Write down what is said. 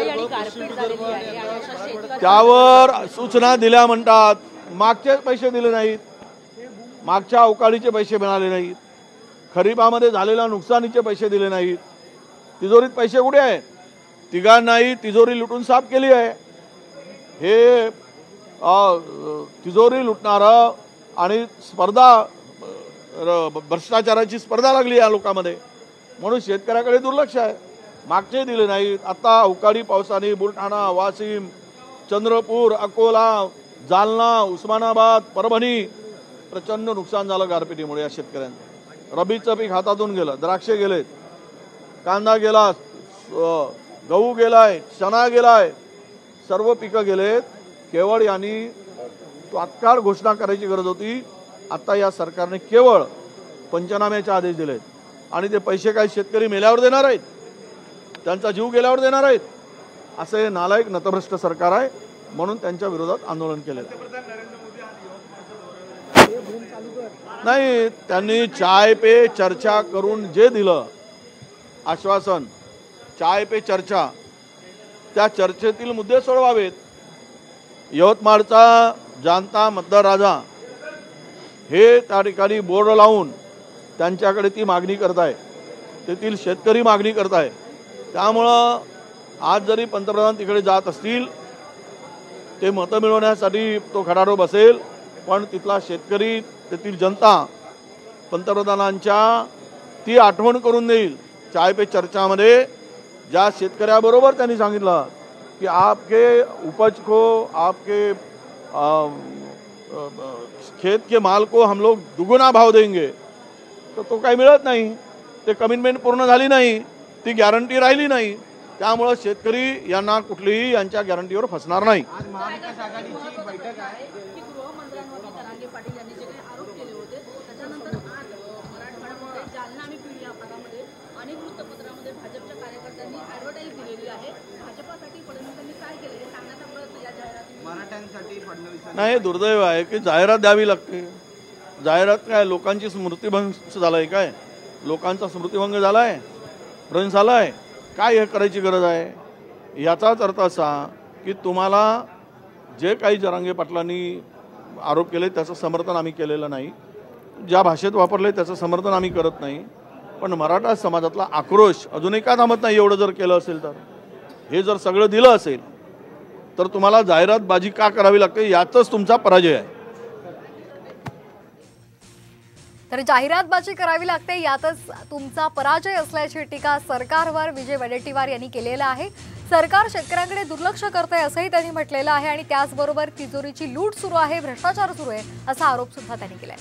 महागाई आणि गारपीट झालेली आहे आणि अशा शेतकऱ्यांना त्यावर सूचना दिल्या म्हणतात, मागचे पैसे दिले नाहीत, मागच्या अवकाळीचे पैसे मिळाले नाहीत, खरीपामध्ये झालेल्या नुकसानीचे पैसे दिले नाहीत, तिजोरीत पैसे कुठे आहे? तिघांनाही तिजोरी लुटून साफ केली आहे। हे तिजोरी लुटणारं आणि स्पर्धा भ्रष्टाचाराची स्पर्धा लागली या लोकांमध्ये, म्हणून शेतकऱ्याकडे दुर्लक्ष आहे। मागचे दिले नाहीत, आता अवकाळी पावसाने बुलढाणा, वाशिम, चंद्रपूर, अकोला, जालना, उस्मानाबाद, परभणी प्रचंड नुकसान झालं गारपिटीमुळे या शेतकऱ्यांचं। रबीचं पीक हातातून गेलं, द्राक्षे गेलेत, कांदा गेला, गहू गेलाय, चणा गेलाय, सर्व पिकं गेलेत। केवळ यांनी तात्काळ घोषणा करायची गरज होती। आता या सरकारने केवळ पंचनाम्याचे आदेश दिलेत आणि ते पैसे काही शेतकरी मेल्यावर देणार आहेत, त्यांचा जीव गेल्यावर देणार आहेत, असे नालायक नतभ्रष्ट सरकार आहे, म्हणून त्यांच्या विरोधात आंदोलन केलेलं नाही। त्यांनी चाय पे चर्चा करून जे दिलं आश्वासन, चाय पे चर्चा, त्या चर्चेतील मुद्दे सोडवावेत। यवतमाळचा जानता मतदार राजा हे त्या ठिकाणी बोर्ड लावून त्यांच्याकडे ती मागणी करताय, तेथील शेतकरी मागणी करताय। त्यामुळं आज जरी पंतप्रधान तिकडे जात असतील, ते मतं मिळवण्यासाठी तो खडाडो बसेल, पण तिथला शेतकरी, तेथील जनता पंतप्रधानांच्या ती आठवण करून देईल। चाय पे चर्चामध्ये ज्या शेतकऱ्याबरोबर त्यांनी सांगितलं की आपके उपज को, आपके खेत के माल को हम लोग दुगुना भाव देंगे, तर तो काही मिळत नाही, ते कमिटमेंट पूर्ण झाली नाही, ती गॅरंटी राहिली नाही। त्यामुळे शेतकरी यांना कुठलीही यांच्या गॅरंटीवर फसणार नाही। आज महाविकास आघाडीची बैठक आहे की गृहमंत्र्यांवरती तरांगे पाटील यांनी जे काही आरोप केले होते, त्याच्यानंतर आज मराठवाड्यामध्ये जालना आणि बीड या भागामध्ये अनेक वृत्तपत्रामध्ये भाजपच्या कार्यकर्त्यांनी ॲडव्हर्टाईज दिलेली आहे। भाजपासाठी फडणवीसांनी काय केले हे सांगण्याचा प्रयत्न या जाहिरातीत मराठ्यांसाठी फडणवीस नाही। दुर्दैव आहे की जाहिरात द्यावी लागते। जाहिरात काय लोकांची स्मृतिभंग झालाय, काय लोकांचा स्मृतिभंग झालाय, भ्रंश झालाय, काय हे करायची गरज आहे? याचाच अर्थ असा की तुम्हाला जे काही जरांगे पाटलांनी आरोप केले त्याचं समर्थन आम्ही केलेलं नाही, ज्या भाषेत वापरले त्याचं समर्थन आम्ही करत नाही, पण मराठा समाजातला आक्रोश अजूनही का थांबत नाही? एवढं जर केलं असेल तर, हे जर सगळं दिलं असेल तर तुम्हाला जाहिरातबाजी का करावी लागते? यातच तुमचा पराजय आहे। तर जाहिरातबाजी करावी लागते यातच तुमचा पराजय असल्याची टीका सरकारवर विजय वडेट्टीवार यांनी केलेला आहे। सरकार शेतकऱ्यांकडे दुर्लक्ष करते असंही त्यांनी म्हटलेलं आहे आणि त्याचबरोबर तिजोरीची लूट सुरू आहे, भ्रष्टाचार सुरू आहे असा आरोप सुद्धा त्यांनी केलाय।